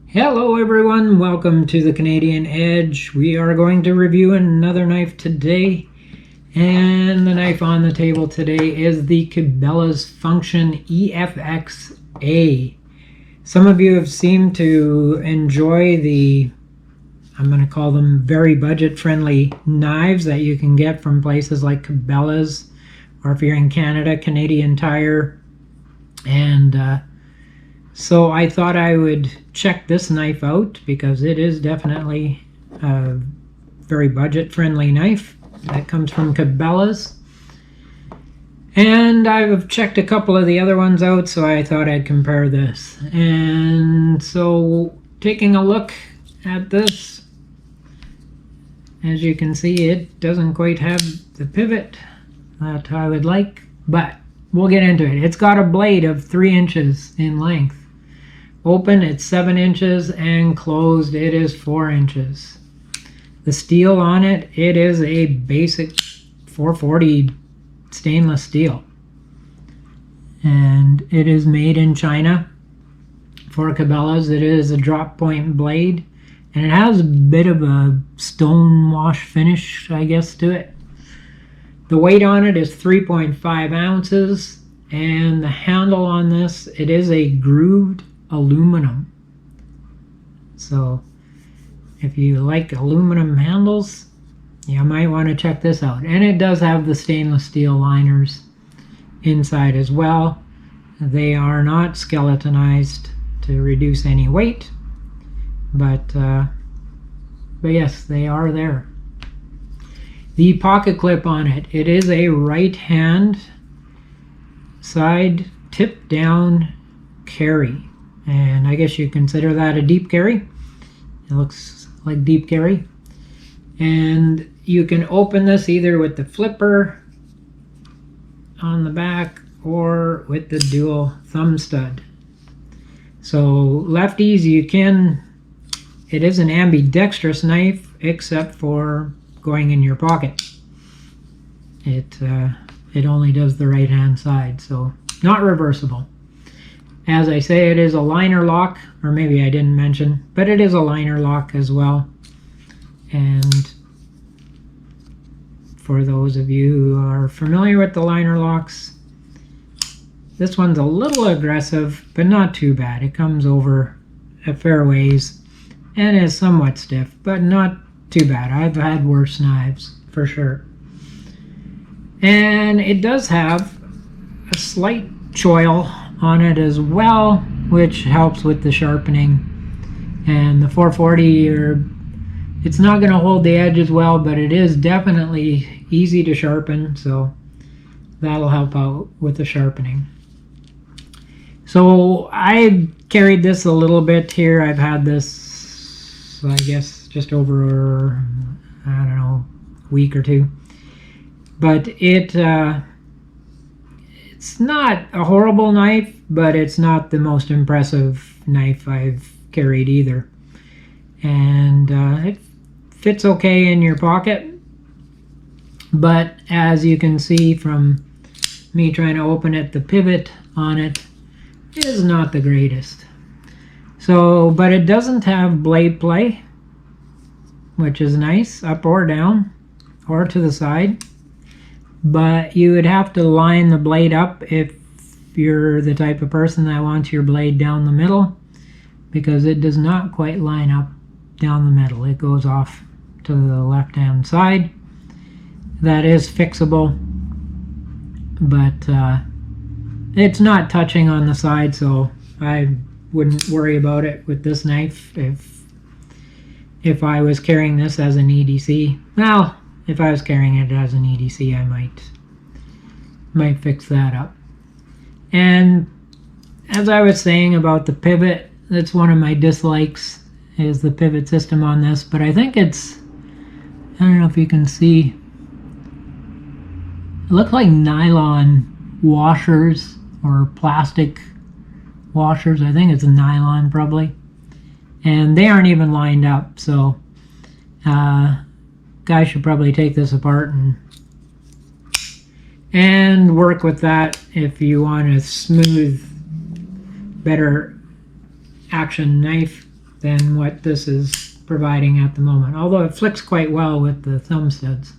Hello everyone, welcome to the Canadian Edge. We are going to review another knife today, and the knife on the table today is the Cabela's Function EFX-A. Some of you have seemed to enjoy the, I'm going to call them very budget friendly knives that you can get from places like Cabela's, or if you're in Canada, Canadian Tire. And so I thought I would check this knife out because it is definitely a very budget-friendly knife that comes from Cabela's. And I've checked a couple of the other ones out, so I thought I'd compare this. And so taking a look at this, as you can see, it doesn't quite have the pivot that I would like, but we'll get into it. It's got a blade of 3 inches in length. Open, it's 7 inches, and closed, it is 4 inches. The steel on it, it is a basic 440 stainless steel. And it is made in China for Cabela's. It is a drop point blade, and it has a bit of a stone wash finish, I guess, to it. The weight on it is 3.5 ounces, and the handle on this, it is a grooved aluminum. So if you like aluminum handles, you might want to check this out. And it does have the stainless steel liners inside as well. They are not skeletonized to reduce any weight, but yes, they are there. The pocket clip on it, it is a right hand side tip down carry. And I guess you consider that a deep carry. It looks like deep carry. And you can open this either with the flipper on the back or with the dual thumb stud. So lefties, you can, it is an ambidextrous knife except for going in your pocket. It only does the right hand side, so not reversible. As I say, it is a liner lock, or maybe I didn't mention, but it is a liner lock as well. And for those of you who are familiar with the liner locks, this one's a little aggressive, but not too bad. It comes over a fair ways and is somewhat stiff, but not too bad. I've had worse knives, for sure. And it does have a slight choil on it as well, which helps with the sharpening. And the 440, it's not going to hold the edge as well, but it is definitely easy to sharpen, so that'll help out with the sharpening. So I carried this a little bit here. I've had this, I guess, just over, I don't know, a week or two. But it's not a horrible knife, but it's not the most impressive knife I've carried either. And it fits okay in your pocket, but as you can see from me trying to open it, the pivot on it is not the greatest. So, but it doesn't have blade play, which is nice, up or down or to the side. But you would have to line the blade up if you're the type of person that wants your blade down the middle, because it does not quite line up down the middle. It goes off to the left hand side. That is fixable, but it's not touching on the side, so I wouldn't worry about it with this knife if I was carrying this as an EDC. Well, if I was carrying it as an EDC, I might fix that up. And as I was saying about the pivot, that's one of my dislikes, is the pivot system on this. But I think it's, I don't know if you can see, it looks like nylon washers or plastic washers. I think it's a nylon probably. And they aren't even lined up, so guys should probably take this apart and work with that if you want a smooth, better action knife. than what this is providing at the moment, although it flicks quite well with the thumb studs.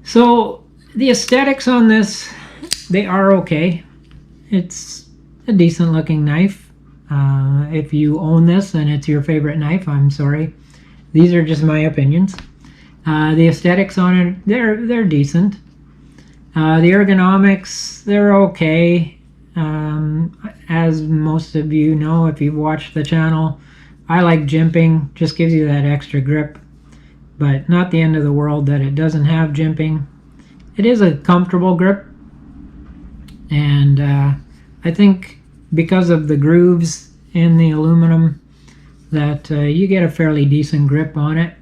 So the aesthetics on this, they are okay. It's a decent looking knife. If you own this and it's your favorite knife, I'm sorry. These are just my opinions. The aesthetics on it, they're decent. The ergonomics, they're okay. As most of you know, if you've watched the channel, I like jimping. Just gives you that extra grip, but not the end of the world that it doesn't have jimping. It is a comfortable grip, and I think because of the grooves in the aluminum that you get a fairly decent grip on it,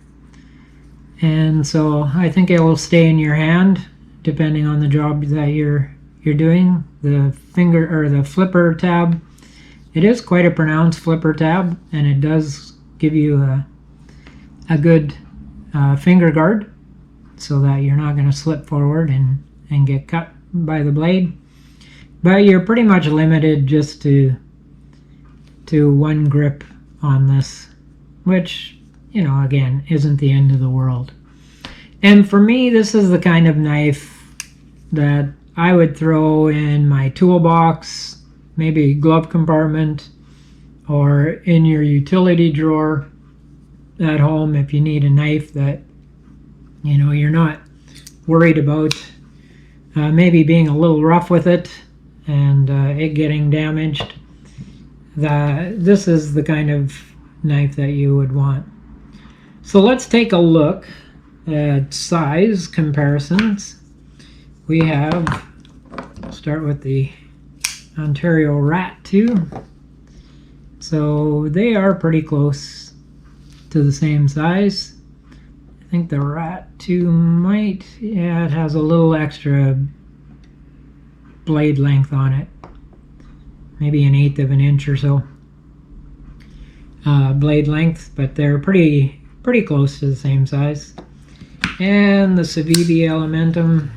and so I think it will stay in your hand depending on the job that you're doing. The finger or the flipper tab, it is quite a pronounced flipper tab, and it does give you a good finger guard so that you're not going to slip forward and get cut by the blade. But you're pretty much limited just to one grip on this, which, you know, again, isn't the end of the world. And for me, this is the kind of knife that I would throw in my toolbox, maybe glove compartment, or in your utility drawer at home if you need a knife that, you know, you're not worried about maybe being a little rough with it and it getting damaged. This is the kind of knife that you would want. So let's take a look at size comparisons. We have, start with the Ontario Rat 2. So they are pretty close to the same size. I think the Rat 2 might, yeah, it has a little extra blade length on it. Maybe 1/8 of an inch or so blade length, but they're pretty close to the same size. And the Civivi Elementum,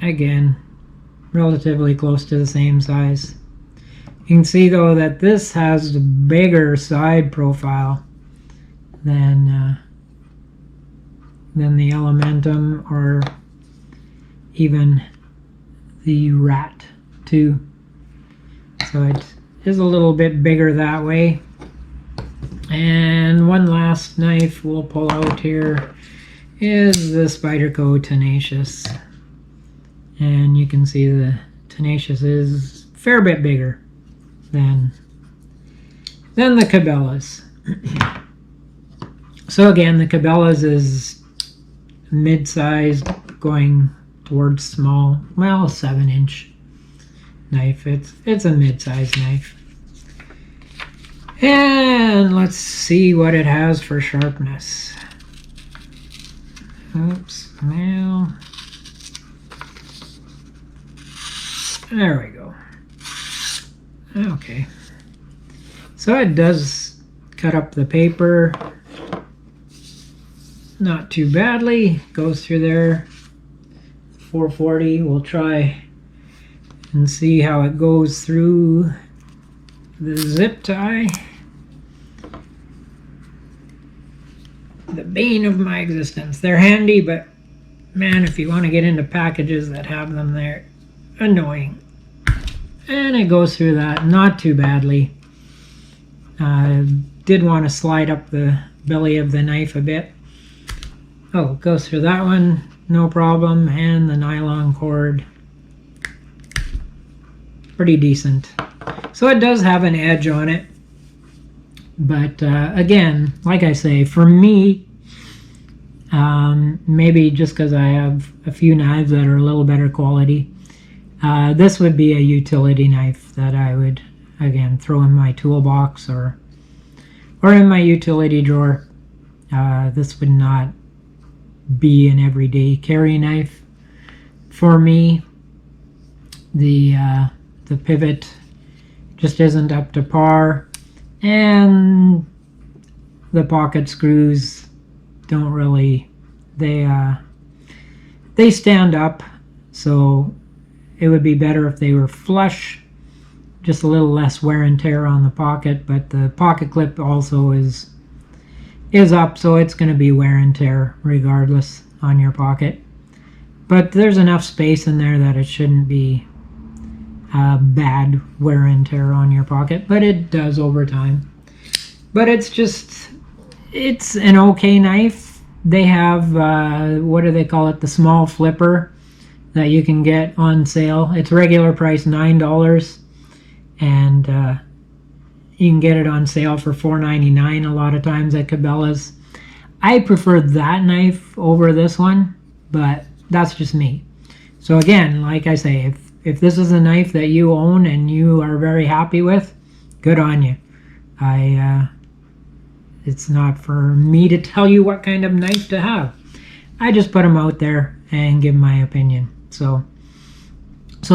again, relatively close to the same size. You can see though that this has a bigger side profile than the Elementum or even the Rat 2. So it is a little bit bigger that way. And one last knife we'll pull out here is the Spyderco Tenacious. And you can see the Tenacious is a fair bit bigger than the Cabelas. So again, the Cabelas is mid-sized going towards small, well, 7-inch knife. It's a mid-sized knife. And let's see what it has for sharpness. Oops, well, there we go. Okay, so it does cut up the paper not too badly. Goes through there. 440. We'll try and see how it goes through the zip tie. The bane of my existence. They're handy, but man, if you want to get into packages that have them, they're annoying. And it goes through that not too badly. Did want to slide up the belly of the knife a bit. Oh, it goes through that one, no problem. And the nylon cord, pretty decent. So it does have an edge on it. But again, like I say, for me, maybe just because I have a few knives that are a little better quality, this would be a utility knife that I would, again, throw in my toolbox or in my utility drawer. This would not be an everyday carry knife for me. The pivot just isn't up to par, and the pocket screws don't really, they stand up, so it would be better if they were flush just a little less wear and tear on the pocket, but the pocket clip also is up, so it's going to be wear and tear regardless on your pocket. But there's enough space in there that it shouldn't be bad wear and tear on your pocket, but it does over time. But it's an okay knife. They have, what do they call it, the small flipper that you can get on sale. It's regular price $9, and you can get it on sale for $4.99 a lot of times at Cabela's. I prefer that knife over this one, but that's just me. So again, like I say, if this is a knife that you own and you are very happy with, good on you. It's not for me to tell you what kind of knife to have. I just put them out there and give my opinion. So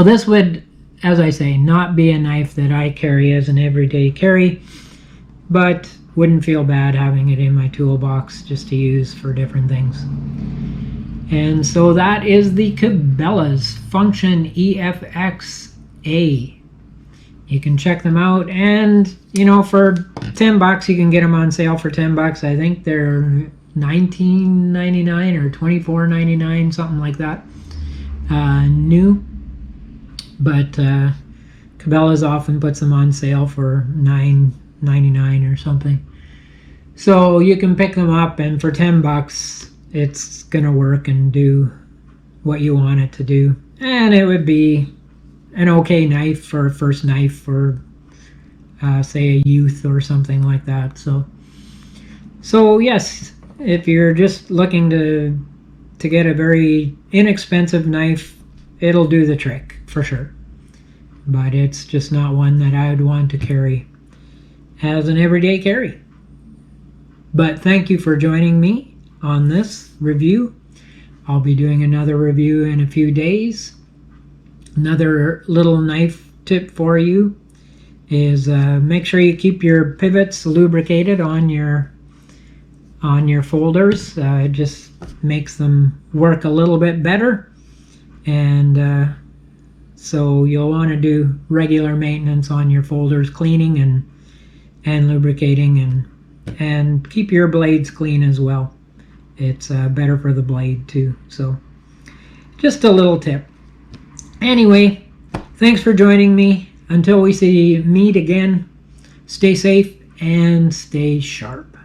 this would, as I say, not be a knife that I carry as an everyday carry, but wouldn't feel bad having it in my toolbox just to use for different things. And so that is the Cabela's Function EFX-A. You can check them out, and you know, for $10 you can get them on sale for $10. I think they're $19.99 or $24.99, something like that, new. But Cabela's often puts them on sale for $9.99 or something. So you can pick them up, and for $10 it's gonna work and do what you want it to do. And it would be an okay knife for a first knife for say a youth or something like that. So yes, if you're just looking to get a very inexpensive knife, it'll do the trick for sure. But it's just not one that I would want to carry as an everyday carry. But thank you for joining me on this review. I'll be doing another review in a few days. Another little knife tip for you is make sure you keep your pivots lubricated on your folders. It just makes them work a little bit better, and so you'll want to do regular maintenance on your folders, cleaning and lubricating, and keep your blades clean as well. It's better for the blade too. So just a little tip. Anyway, thanks for joining me. Until we meet again, stay safe and stay sharp.